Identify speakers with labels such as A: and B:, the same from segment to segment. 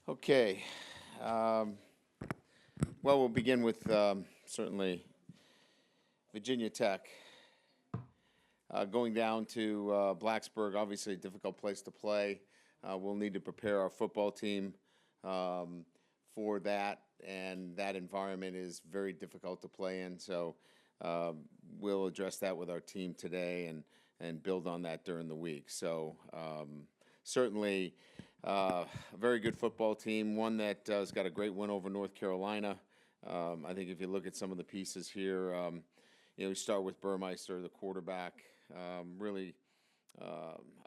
A: Okay. Um, well, we'll begin with certainly Virginia Tech. Going down to Blacksburg, obviously a difficult place to play. We'll need to prepare our football team um, for that, and that environment is very difficult to play in. So we'll address that with our team today and build on that during the week. So certainly a very good football team, one that has got a great win over North Carolina. I think if you look at some of the pieces here, we start with Burmeister, the quarterback, really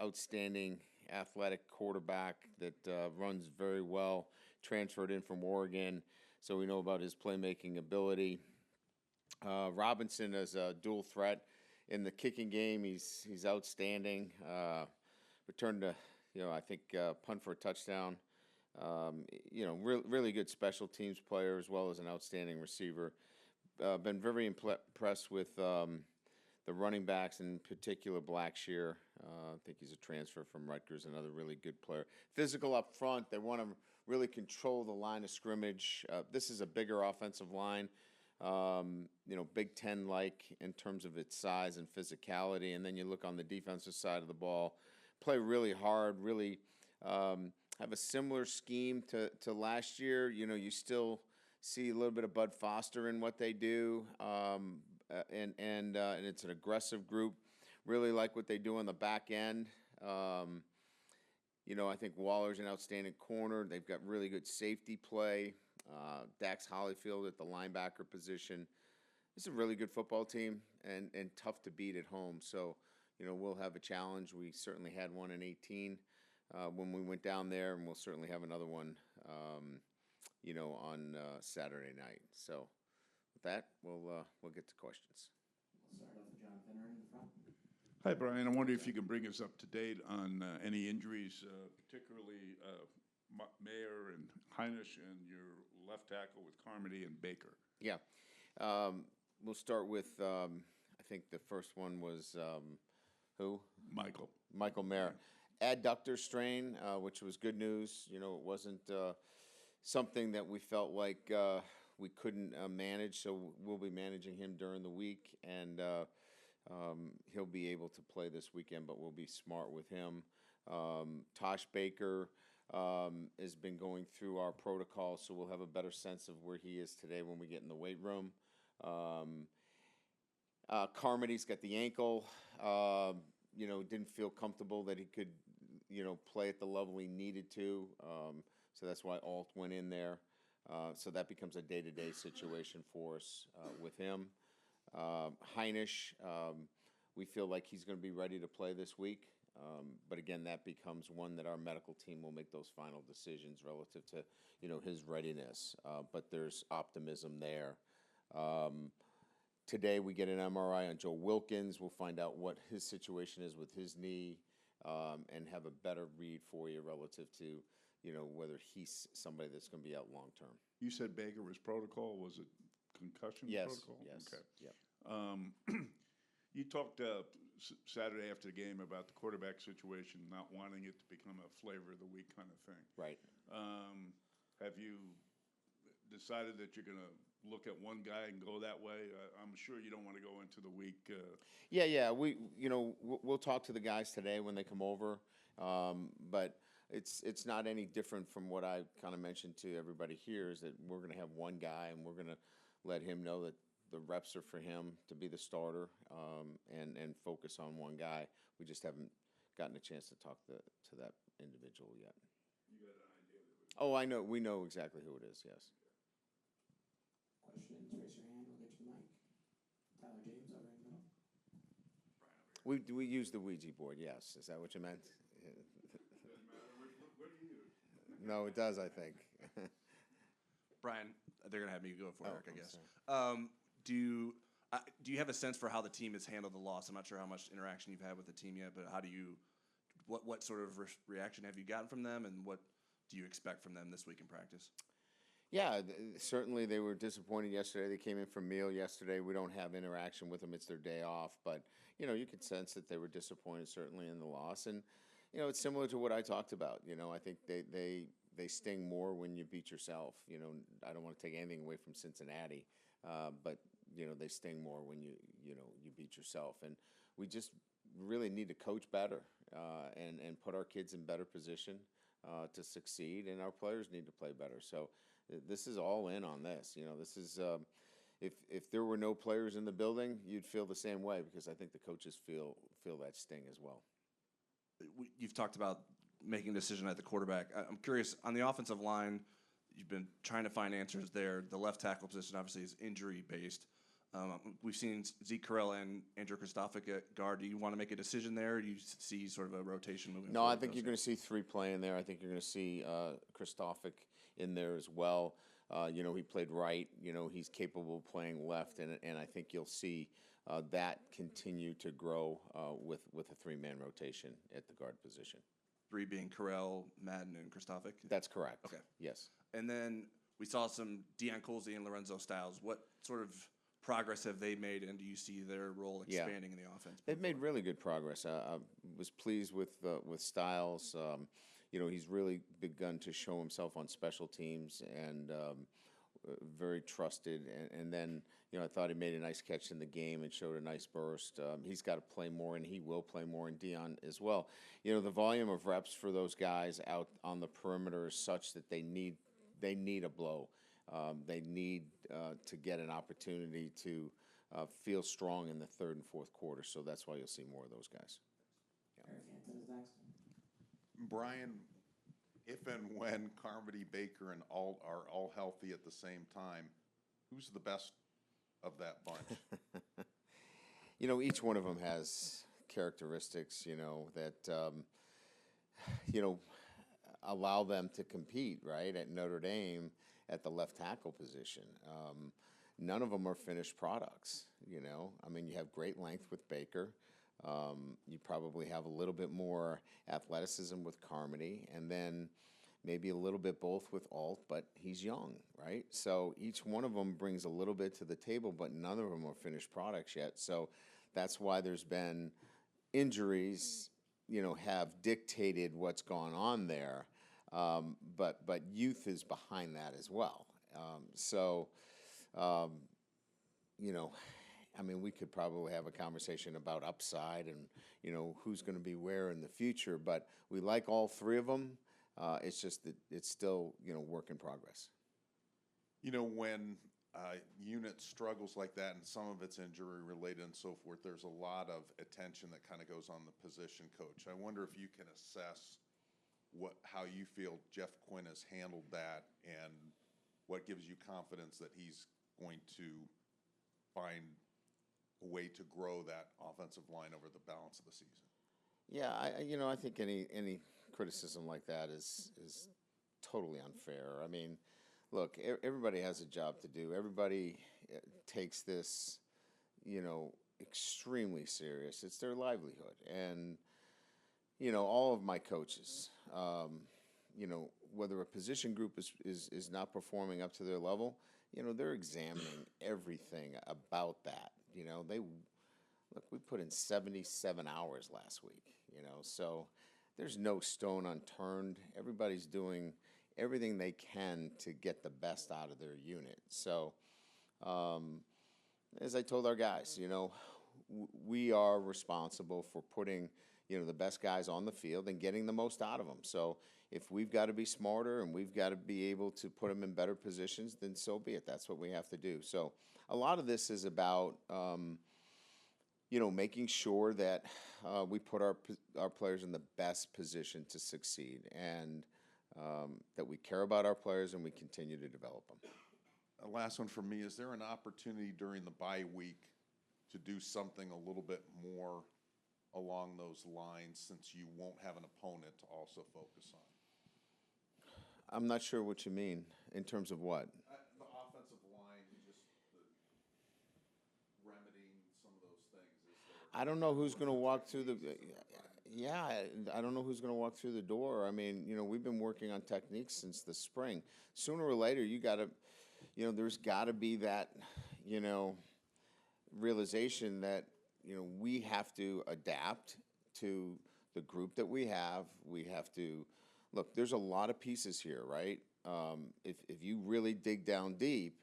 A: outstanding athletic quarterback that runs very well, transferred in from Oregon, so we know about his playmaking ability. Robinson is a dual threat in the kicking game. He's outstanding. Returned to, I think punt for a touchdown. Really good special teams player as well as an outstanding receiver. Been very impressed with the running backs, in particular Blackshear. I think he's a transfer from Rutgers, another really good player. Physical up front. They want to really control the line of scrimmage. This is a bigger offensive line, Big Ten-like in terms of its size and physicality. And then you look on the defensive side of the ball, play really hard, really have a similar scheme to last year. You still see a little bit of Bud Foster in what they do, and it's an aggressive group. Really like what they do on the back end. I think Waller's an outstanding corner. They've got really good safety play. Dax Hollyfield at the linebacker position. It's a really good football team and tough to beat at home. So, we'll have a challenge. We certainly had one in 18 when we went down there, and we'll certainly have another one, on Saturday night. So, with that, we'll get to questions.
B: We'll start off with John Finner in the front.
C: Hi, Brian. I wonder if you can bring us up to date on any injuries, particularly Mayer and Heinisch and your left tackle with Carmody and Baker.
A: Yeah. We'll start with, I think the first one was who? Michael Mayer. Adductor strain, which was good news. It wasn't something that we felt like we couldn't manage, so we'll be managing him during the week, and he'll be able to play this weekend, but we'll be smart with him. Tosh Baker has been going through our protocol, so we'll have a better sense of where he is today when we get in the weight room. Carmody's got the ankle. Didn't feel comfortable that he could, play at the level he needed to. So that's why Alt went in there. So that becomes a day-to-day situation for us with him. Heinisch, we feel like he's going to be ready to play this week. But again, that becomes one that our medical team will make those final decisions relative to, his readiness. But there's optimism there. Today we get an MRI on Joe Wilkins. We'll find out what his situation is with his knee, and have a better read for you relative to, whether he's somebody that's going to be out long term.
C: You said Baker was protocol. Was it concussion protocol?
A: Yes.
C: Okay.
A: Yep.
C: You talked Saturday after the game about the quarterback situation, not wanting it to become a flavor of the week kind of thing.
A: Right.
C: Have you decided that you're going to look at one guy and go that way? I'm sure you don't want to go into the week.
A: Yeah. We'll talk to the guys today when they come over, but it's not any different from what I kind of mentioned to everybody here. Is that we're going to have one guy and we're going to let him know that the reps are for him to be the starter, and focus on one guy. We just haven't gotten a chance to talk to that individual yet.
C: You got an idea?
A: Oh, I know. We know exactly who it is. Yes.
B: Questions, raise your hand, we'll get you the mic. Tyler James over in the middle.
A: We use the Ouija board, yes. Is that what you meant?
C: Doesn't matter. What do you use?
A: No, it does, I think.
D: Brian, they're going to have me go for Eric, I
A: I'm
D: guess.
A: sorry.
D: Do you have a sense for how the team has handled the loss? I'm not sure how much interaction you've had with the team yet, but what sort of reaction have you gotten from them, and what do you expect from them this week in practice?
A: Yeah, certainly they were disappointed yesterday. They came in from meal yesterday. We don't have interaction with them. It's their day off. But, you could sense that they were disappointed certainly in the loss. And, it's similar to what I talked about. I think they they sting more when you beat yourself. You know, I don't want to take anything away from Cincinnati, but you know, they sting more when you beat yourself. And we just really need to coach better and put our kids in better position to succeed, and our players need to play better. So this is all in on this. You know, this is if there were no players in the building, you'd feel the same way, because I think the coaches feel that sting as well.
D: You've talked about making a decision at the quarterback. I'm curious, on the offensive line, you've been trying to find answers there. The left tackle position obviously is injury-based. We've seen Zeke Correll and Andrew Kristofic at guard. Do you want to make a decision there, or do you see sort of a rotation moving
A: No,
D: forward?
A: I think you're going to see three playing there. I think you're going to see Kristofic in there as well. You know, he played right. You know, he's capable of playing left, and I think you'll see that continue to grow with a three-man rotation at the guard position.
D: Three being Correll, Madden, and Kristofic?
A: That's correct.
D: Okay.
A: Yes.
D: And then we saw some Deion Colsey and Lorenzo Styles. What sort of progress have they made, and do you see their role expanding in the offense?
A: They've made really good progress. I was pleased with Styles. You know, he's really begun to show himself on special teams, and very trusted. And then, you know, I thought he made a nice catch in the game and showed a nice burst. He's got to play more, and he will play more, and Deion as well. You know, the volume of reps for those guys out on the perimeter is such that they need a blow. They need to get an opportunity to feel strong in the third and fourth quarter. So that's why you'll see more of those guys.
B: Eric Hansen is next.
E: Brian, if and when Carmody, Baker, and Alt are all healthy at the same time, who's the best of that bunch?
A: You know, each one of them has characteristics, you know, that, you know, allow them to compete, right, at Notre Dame at the left tackle position. None of them are finished products, you know. I mean, you have great length with Baker. You probably have a little bit more athleticism with Carmody, and then maybe a little bit both with Alt, but he's young, right? So each one of them brings a little bit to the table, but none of them are finished products yet. So that's why there's been injuries, you know, have dictated what's gone on there. But youth is behind that as well. You know, I mean, we could probably have a conversation about upside and, you know, who's going to be where in the future, but we like all three of them. It's just that it's still, you know, work in progress.
E: You know, when unit struggles like that, and some of it's injury related and so forth, there's a lot of attention that kind of goes on the position coach. I wonder if you can assess how you feel Jeff Quinn has handled that, and what gives you confidence that he's going to find a way to grow that offensive line over the balance of the season.
A: Yeah, I think any criticism like that is totally unfair. I mean, look, everybody has a job to do. Everybody takes this, you know, extremely serious. It's their livelihood. And, you know, all of my coaches, you know, whether a position group is not performing up to their level, you know, they're examining everything about that. You know, we put in 77 hours last week, you know, so there's no stone unturned. Everybody's doing everything they can to get the best out of their unit. So, as I told our guys, you know, we are responsible for putting, you know, the best guys on the field and getting the most out of them. So if we've got to be smarter and we've got to be able to put them in better positions, then so be it. That's what we have to do. So a lot of this is about, you know, making sure that we put our players in the best position to succeed, and that we care about our players and we continue to develop them.
E: Last one for me, is there an opportunity during the bye week to do something a little bit more along those lines, since you won't have an opponent to also focus on?
A: I'm not sure what you mean in terms of what.
E: The offensive line, just remedying some of those things.
A: I don't know who's going to walk through the. Yeah, I don't know who's going to walk through the door. I mean, you know, we've been working on techniques since the spring. Sooner or later, you got to, you know, there's got to be that, you know, realization that, you know, we have to adapt to the group that we have. We have to look, there's a lot of pieces here, right? If you really dig down deep,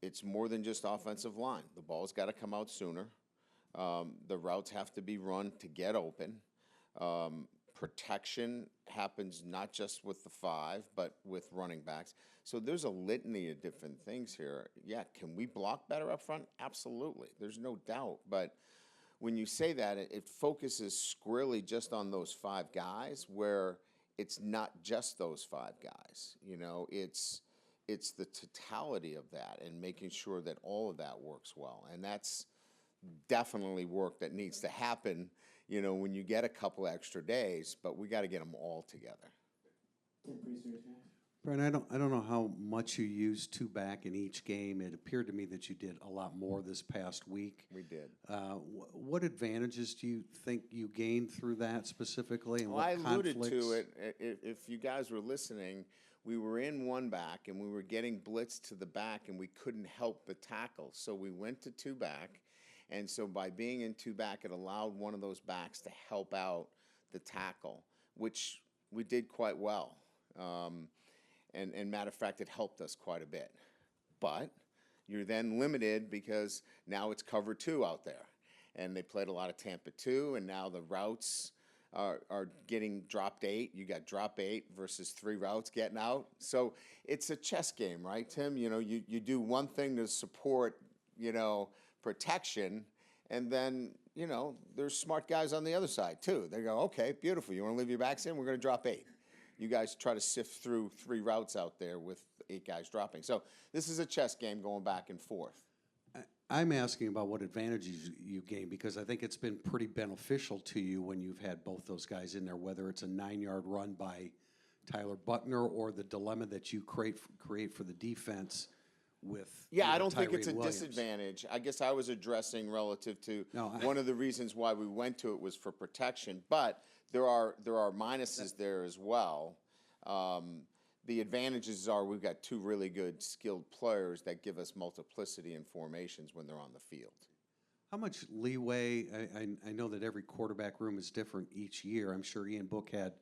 A: it's more than just offensive line. The ball's got to come out sooner. The routes have to be run to get open. Protection happens not just with the five, but with running backs. So there's a litany of different things here. Yeah, can we block better up front? Absolutely. There's no doubt. But when you say that, it focuses squarely just on those five guys, where it's not just those five guys. You know, it's the totality of that and making sure that all of that works well. And that's definitely work that needs to happen, you know, when you get a couple extra days, but we got to get them all together.
B: Tim Priesters next.
F: Brian, I don't know how much you used two back in each game. It appeared to me that you did a lot more this past week.
A: We did.
F: What advantages do you think you gained through that specifically, and
A: Well,
F: what
A: I alluded
F: conflicts?
A: to it. If you guys were listening, we were in one back and we were getting blitzed to the back and we couldn't help the tackle. So we went to two back. And so by being in two back, it allowed one of those backs to help out the tackle, which we did quite well. And matter of fact, it helped us quite a bit. But you're then limited because now it's cover two out there. And they played a lot of Tampa 2, and now the routes are getting dropped 8. You got drop 8 versus 3 routes getting out. So it's a chess game, right, Tim? You know, you do one thing to support, you know, protection, and then, you know, there's smart guys on the other side too. They go, okay, beautiful. You want to leave your backs in? We're going to drop 8. You guys try to sift through 3 routes out there with 8 guys dropping. So this is a chess game going back and forth.
F: I'm asking about what advantages you gain, because I think it's been pretty beneficial to you when you've had both those guys in there, whether it's a 9-yard run by Tyler Buckner or the dilemma that you create for the defense with
A: I don't think it's a
F: Williams.
A: disadvantage. I guess I was addressing relative to one of the reasons why we went to it was for protection, but there are minuses there as well. The advantages are we've got 2 really good skilled players that give us multiplicity in formations when they're on the field.
F: How much leeway, I know that every quarterback room is different each year. I'm sure Ian Book had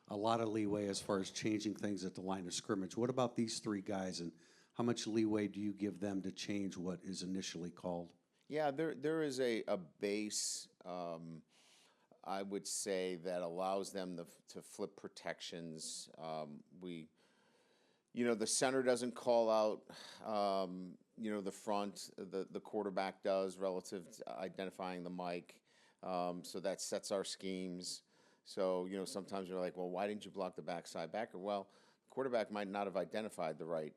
F: a lot of leeway as far as changing things at the line of scrimmage. What about these 3 guys, and how much leeway do you give them to change what is initially called?
A: Yeah, there is a base, I would say, that allows them to flip protections. The center doesn't call out, the front, the quarterback does relative to identifying the mic. So that sets our schemes. So, sometimes you're like, well, why didn't you block the backside backer? Well, the quarterback might not have identified the right,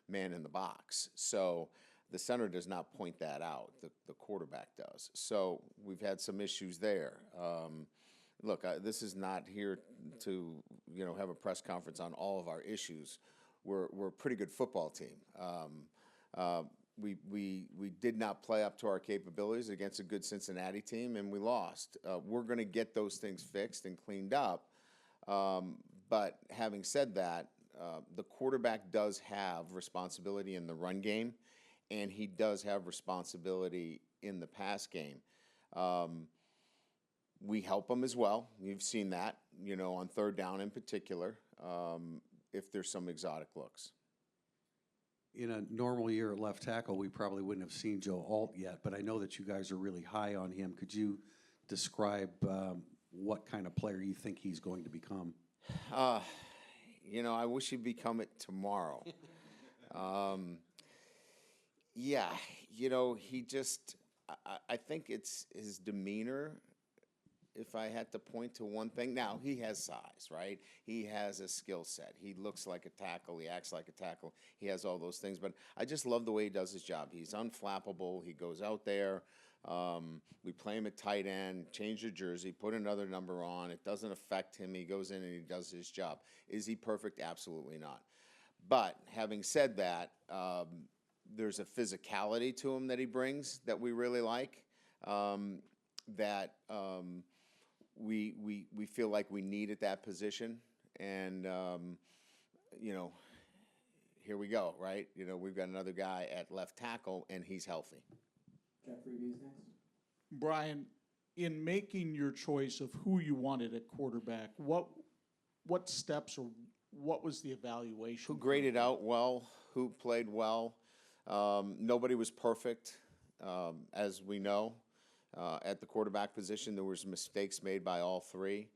A: man in the box. So the center does not point that out. The quarterback does. So we've had some issues there. Look, this is not here to, have a press conference on all of our issues. We're a pretty good football team. We did not play up to our capabilities against a good Cincinnati team, and we lost. We're going to get those things fixed and cleaned up. But having said that, the quarterback does have responsibility in the run game, and he does have responsibility in the pass game. We help him as well. You've seen that, on third down in particular, if there's some exotic looks.
F: In a normal year at left tackle, we probably wouldn't have seen Joe Alt yet, but I know that you guys are really high on him. Could you describe what kind of player you think he's going to become?
A: I wish he'd become it tomorrow. He just, I think it's his demeanor. If I had to point to one thing, now he has size, right? He has a skill set. He looks like a tackle. He acts like a tackle. He has all those things. But I just love the way he does his job. He's unflappable. He goes out there. We play him at tight end, change the jersey, put another number on. It doesn't affect him. He goes in and he does his job. Is he perfect? Absolutely not. But having said that, there's a physicality to him that he brings that we really like, we feel like we need at that position. And, here we go, right? We've got another guy at left tackle, and he's healthy.
B: Jeffrey Rees next.
G: Brian, in making your choice of who you wanted at quarterback, what what steps or what was the evaluation?
A: Who graded out well, who played well. Nobody was perfect, as we know. At the quarterback position, there was mistakes made by all three.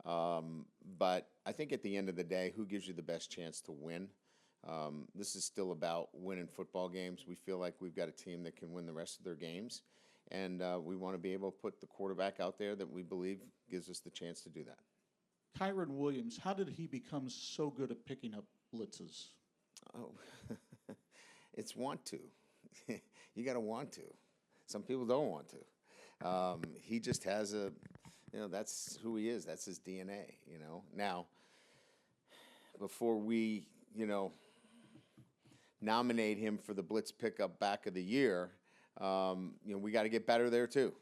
A: But I think at the end of the day, who gives you the best chance to win? This is still about winning football games. We feel like we've got a team that can win the rest of their games. And we want to be able to put the quarterback out there that we believe gives us the chance to do that.
G: Kyron Williams, how did he become so good at picking up blitzes?
A: Oh, it's want to. You got to want to. Some people don't want to. He just has that's who he is. That's his DNA, Now, before we, nominate him for the Blitz Pickup Back of the Year, we got to get better there too.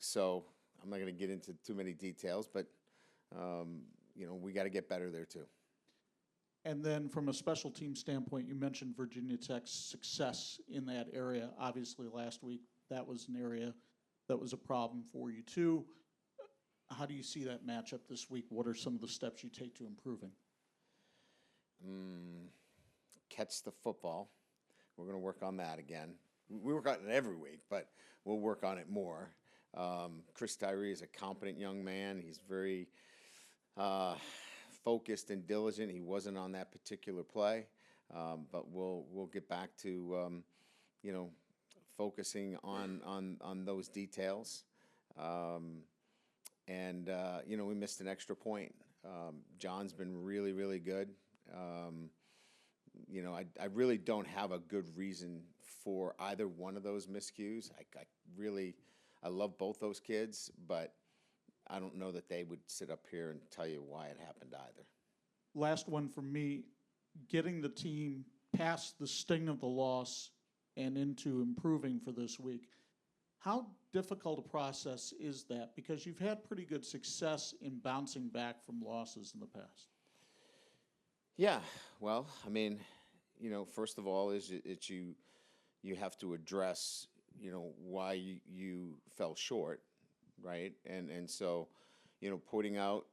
A: So I'm not going to get into too many details, but, we got to get better there too.
G: And then from a special team standpoint, you mentioned Virginia Tech's success in that area. Obviously, last week, that was an area that was a problem for you too. How do you see that matchup this week? What are some of the steps you take to improving?
A: Catch the football. We're going to work on that again. We work on it every week, but we'll work on it more. Chris Tyree is a competent young man. He's very focused and diligent. He wasn't on that particular play, but we'll get back to focusing on those details. We missed an extra point. John's been really, really good. I really don't have a good reason for either one of those miscues. I love both those kids, but I don't know that they would sit up here and tell you why it happened either.
G: Last one for me, getting the team past the sting of the loss and into improving for this week. How difficult a process is that? Because you've had pretty good success in bouncing back from losses in the past.
A: Yeah, well, first of all, it's you have to address, why you fell short, right? And so, putting out,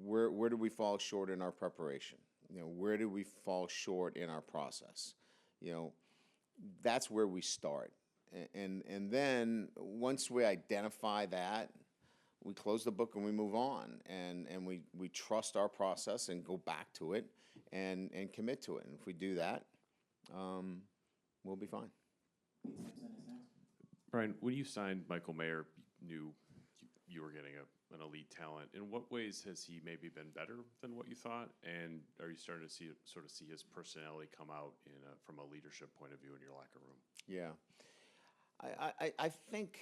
A: where do we fall short in our preparation? Where do we fall short in our process? That's where we start. And then once we identify that, we close the book and we move on, and we trust our process and go back to it and commit to it. And if we do that, we'll be fine.
B: Simpson is next.
H: Brian, when you signed Michael Mayer, you knew you were getting an elite talent. In what ways has he maybe been better than what you thought? And are you starting to see his personality come out from a leadership point of view in your locker room?
A: Yeah. I think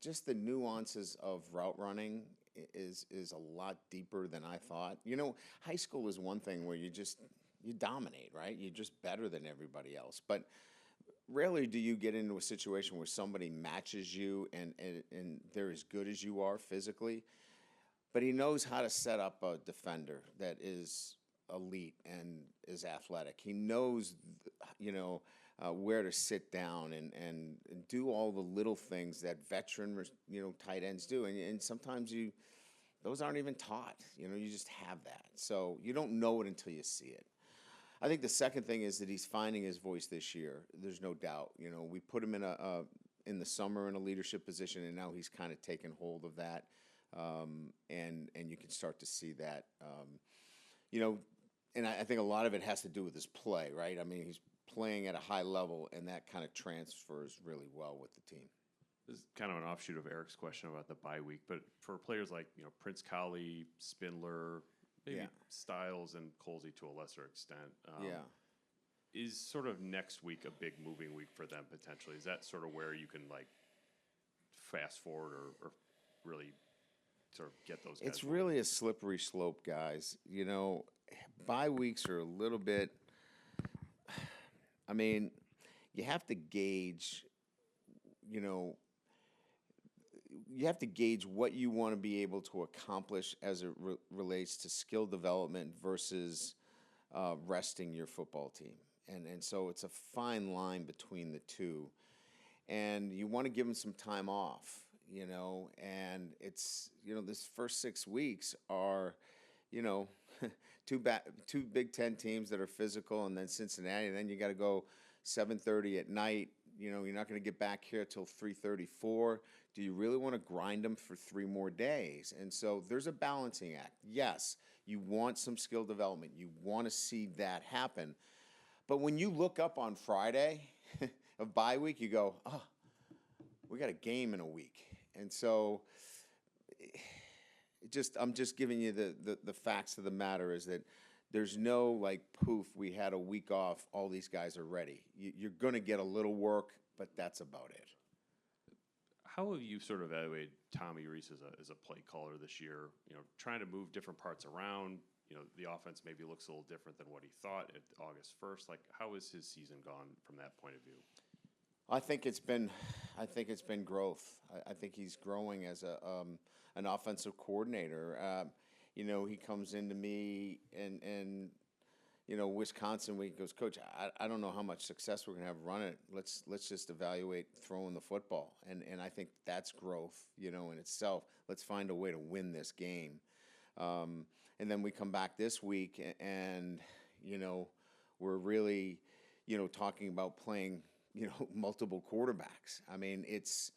A: just the nuances of route running is a lot deeper than I thought. High school is one thing where you dominate, right? You're just better than everybody else. But rarely do you get into a situation where somebody matches you and they're as good as you are physically. But he knows how to set up a defender that is elite and is athletic. He knows, where to sit down and do all the little things that veteran, tight ends do. And sometimes those aren't even taught. You just have that. So you don't know it until you see it. I think the second thing is that he's finding his voice this year. There's no doubt. We put him in the summer in a leadership position, and now he's kind of taken hold of that. And you can start to see that. And I think a lot of it has to do with his play, right? He's playing at a high level, and that kind of transfers really well with the team.
H: This is kind of an offshoot of Eric's question about the bye week, but for players like Prince Colley, Spindler, maybe Styles and Colsey to a lesser extent, is sort of next week a big moving week for them potentially? Is that sort of where you can fast forward or really sort of get those guys?
A: It's really a slippery slope, guys. Bye weeks are a little bit. You have to gauge. You have to gauge what you want to be able to accomplish as it relates to skill development versus resting your football team. And so it's a fine line between the two. And you want to give them some time off. and it's, this first 6 weeks are, you know, two Big Ten teams that are physical, and then Cincinnati, and then you got to go 7:30 at night. You're not going to get back here till 3:34. Do you really want to grind them for 3 more days? And so there's a balancing act. Yes, you want some skill development. You want to see that happen. But when you look up on Friday of bye week, you go, oh, we got a game in a week. And so I'm just giving you the facts of the matter is that there's no like poof, we had a week off, all these guys are ready. You're going to get a little work, but that's about it.
H: How have you sort of evaluated Tommy Rees as a play caller this year? Trying to move different parts around. The offense maybe looks a little different than what he thought at August 1st. Like, how has his season gone from that point of view?
A: I think it's been growth. I think he's growing as an offensive coordinator. He comes into me and Wisconsin week goes, Coach, I don't know how much success we're gonna have running it. Let's just evaluate throwing the football. And I think that's growth, in itself. Let's find a way to win this game. And then we come back this week and we're really, talking about playing, multiple quarterbacks. I mean, it's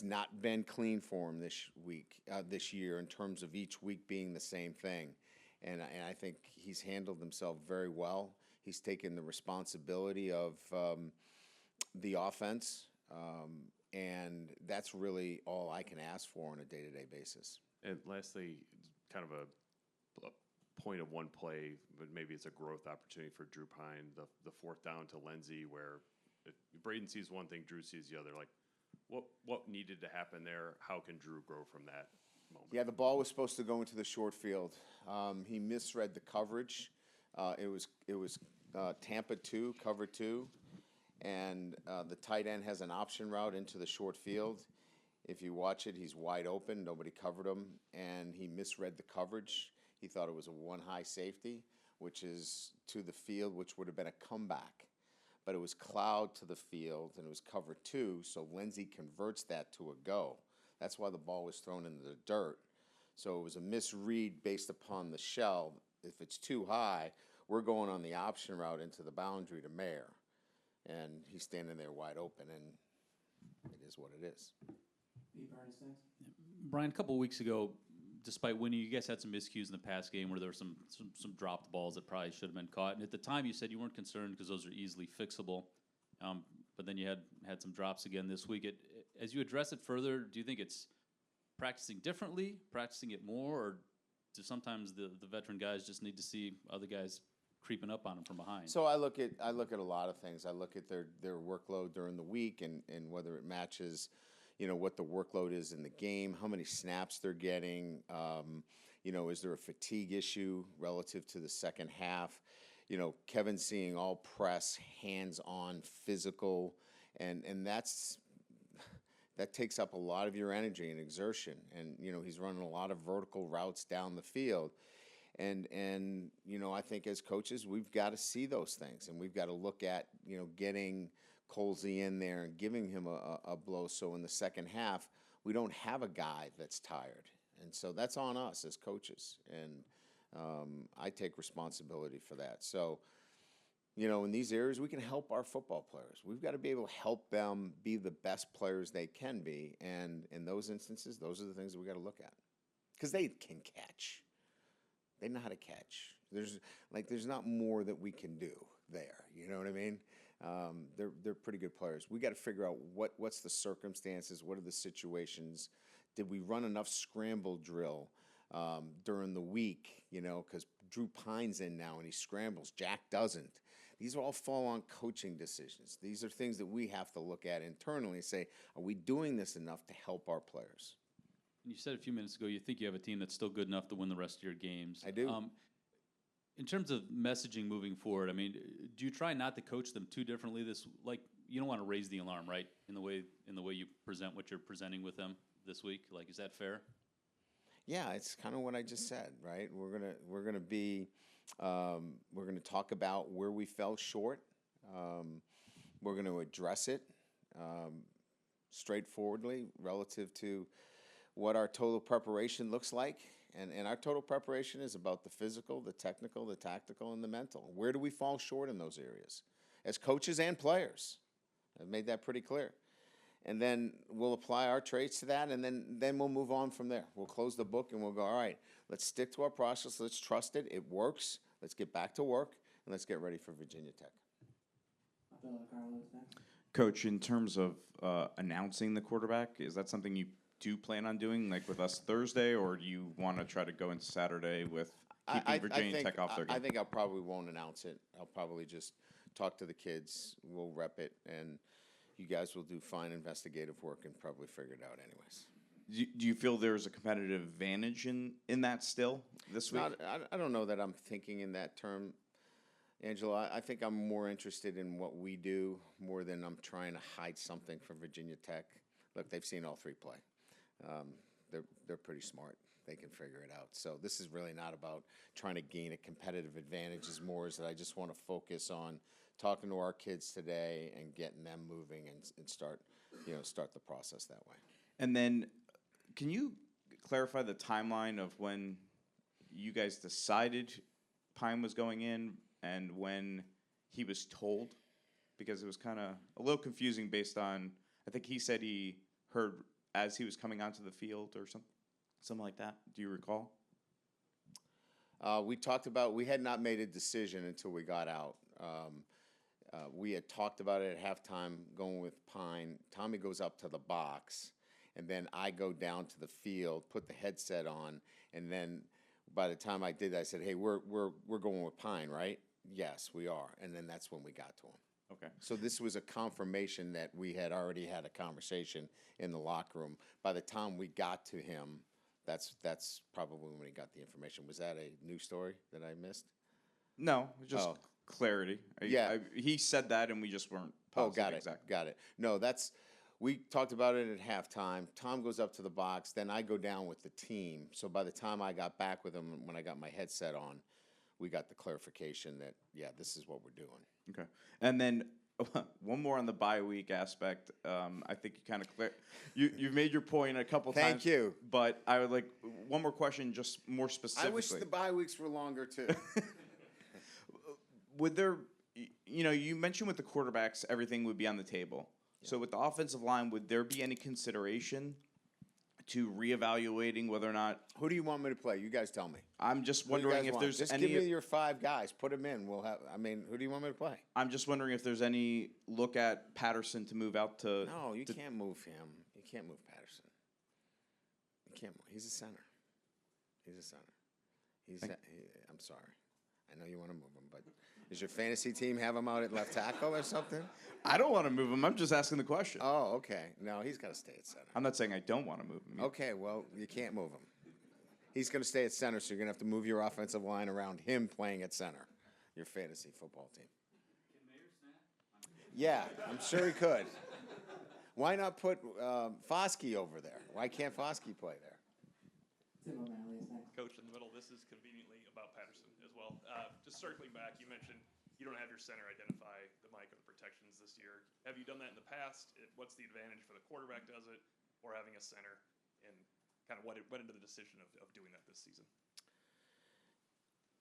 A: not been clean for him this year in terms of each week being the same thing. And I think he's handled himself very well. He's taken the responsibility of the offense, and that's really all I can ask for on a day-to-day basis.
H: And lastly, kind of a point of one play, but maybe it's a growth opportunity for Drew Pine, the 4th down to Lindsey, where Braden sees one thing, Drew sees the other. Like, what needed to happen there? How can Drew grow from that moment?
A: Yeah, the ball was supposed to go into the short field. He misread the coverage. It was Tampa 2, cover 2, and the tight end has an option route into the short field. If you watch it, he's wide open. Nobody covered him, and he misread the coverage. He thought it was a one-high safety, which is to the field, which would have been a comeback. But it was cloud to the field, and it was cover 2, so Lindsey converts that to a go. That's why the ball was thrown into the dirt. So it was a misread based upon the shell. If it's too high, we're going on the option route into the boundary to Mayer. And he's standing there wide open, and it is what it is.
I: Brian, a couple of weeks ago, despite winning, you guys had some miscues in the past game where there were some dropped balls that probably should have been caught. And at the time, you said you weren't concerned because those are easily fixable. But then you had some drops again this week. As you address it further, do you think it's practicing differently, practicing it more, or do sometimes the veteran guys just need to see other guys creeping up on them from behind?
A: So I look at a lot of things. I look at their workload during the week and whether it matches, what the workload is in the game, how many snaps they're getting. Is there a fatigue issue relative to the second half? Kevin seeing all press, hands-on, physical, and that takes up a lot of your energy and exertion. And, he's running a lot of vertical routes down the field. And I think as coaches, we've got to see those things, and we've got to look at, getting Colsey in there and giving him a blow. So in the second half, we don't have a guy that's tired. And so that's on us as coaches. And I take responsibility for that. So, in these areas, we can help our football players. We've got to be able to help them be the best players they can be. And in those instances, those are the things that we got to look at. Because they can catch. They know how to catch. There's not more that we can do there. You know what I mean? They're pretty good players. We got to figure out what's the circumstances, what are the situations. Did we run enough scramble drill during the week? Because Drew Pine's in now and he scrambles. Jack doesn't. These all fall on coaching decisions. These are things that we have to look at internally and say, are we doing this enough to help our players?
I: You said a few minutes ago you think you have a team that's still good enough to win the rest of your games.
A: I do.
I: In terms of messaging moving forward, I mean, do you try not to coach them too differently? You don't want to raise the alarm, right? In the way you present what you're presenting with them this week. Like, is that fair?
A: Yeah, it's kind of what I just said, right? We're gonna be we're gonna talk about where we fell short. We're gonna address it. straightforwardly relative to what our total preparation looks like. And our total preparation is about the physical, the technical, the tactical, and the mental. Where do we fall short in those areas? As coaches and players. I've made that pretty clear. And then we'll apply our traits to that, and then we'll move on from there. We'll close the book, and we'll go, all right, let's stick to our process. Let's trust it. It works. Let's get back to work, and let's get ready for Virginia Tech.
B: Bill Carlos next.
J: Coach, in terms of announcing the quarterback, is that something you do plan on doing, like with us Thursday, or do you want to try to go into Saturday with keeping Virginia Tech off their game?
A: I think I probably won't announce it. I'll probably just talk to the kids. We'll rep it, and you guys will do fine investigative work and probably figure it out anyways.
J: Do you feel there's a competitive advantage in that still this week?
A: I don't know that I'm thinking in that term, Angela. I think I'm more interested in what we do more than I'm trying to hide something from Virginia Tech. Look, they've seen all three play. They're pretty smart. They can figure it out. So this is really not about trying to gain a competitive advantage. It's more is that I just want to focus on talking to our kids today and getting them moving and start the process that way.
J: And then, can you clarify the timeline of when you guys decided Pine was going in and when he was told? Because it was kind of a little confusing based on, I think he said he heard as he was coming onto the field or something like that. Do you recall?
A: We talked about, we had not made a decision until we got out. We had talked about it at halftime, going with Pine. Tommy goes up to the box, and then I go down to the field, put the headset on, and then by the time I did, I said, "Hey, we're going with Pine, right?" "Yes, we are." And then that's when we got to him.
J: Okay.
A: So this was a confirmation that we had already had a conversation in the locker room. By the time we got to him, that's probably when he got the information. Was that a new story that I missed?
J: No, just clarity.
A: Yeah.
J: He said that, and we just weren't positive.
A: Got it.
J: Exactly.
A: Got it. No, we talked about it at halftime. Tom goes up to the box. Then I go down with the team. So by the time I got back with him, when I got my headset on, we got the clarification that, yeah, this is what we're doing.
J: Okay. And then one more on the bye week aspect. I think you kind of you've made your point a couple times.
A: Thank you.
J: But I would like one more question, just more specifically.
A: I wish the bye weeks were longer, too.
J: Would there, you mentioned with the quarterbacks, everything would be on the table. Yeah. So with the offensive line, would there be any consideration to reevaluating whether or not?
A: Who do you want me to play? You guys tell me.
J: I'm just wondering if there's
A: just
J: any.
A: Give me your 5 guys. Put them in. Who do you want me to play?
J: I'm just wondering if there's any look at Patterson to move out to.
A: No, you can't move him. You can't move Patterson. You can't. He's a center. I'm sorry. I know you want to move him, but does your fantasy team have him out at left tackle or something?
J: I don't want to move him. I'm just asking the question.
A: Oh, okay. No, he's got to stay at center.
J: I'm not saying I don't want to move him.
A: Okay, well, you can't move him. He's going to stay at center, so you're going to have to move your offensive line around him playing at center, your fantasy football team. Yeah, I'm sure he could. Why not put Foskey over there? Why can't Foskey play there?
B: Tim O'Malley is next.
K: Coach, in the middle, this is conveniently about Patterson as well. Just circling back, you mentioned you don't have your center identify the mic or the protections this year. Have you done that in the past? What's the advantage for the quarterback does it, or having a center? And kind of what went into the decision of doing that this season?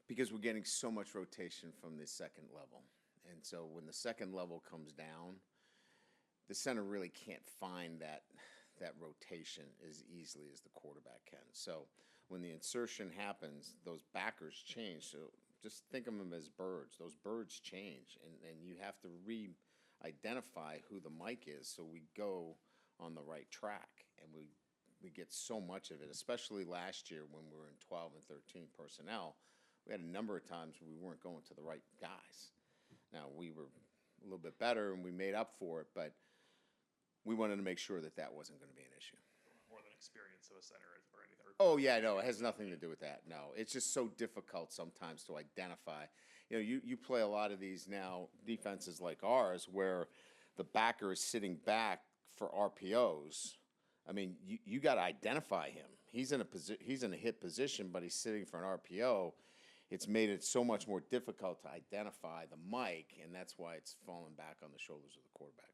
A: Because we're getting so much rotation from the second level. And so when the second level comes down, the center really can't find that rotation as easily as the quarterback can. So when the insertion happens, those backers change. So just think of them as birds. Those birds change, and you have to re-identify who the mic is so we go on the right track. And we get so much of it, especially last year when we were in 12 and 13 personnel. We had a number of times where we weren't going to the right guys. Now, we were a little bit better, and we made up for it, but we wanted to make sure that wasn't going to be an issue.
K: More than experience of a center or anything?
A: Oh, yeah, no, it has nothing to do with that. No, it's just so difficult sometimes to identify. You play a lot of these now defenses like ours where the backer is sitting back for RPOs. I mean, you got to identify him. He's in a hit position, but he's sitting for an RPO. It's made it so much more difficult to identify the mic, and that's why it's fallen back on the shoulders of the quarterback.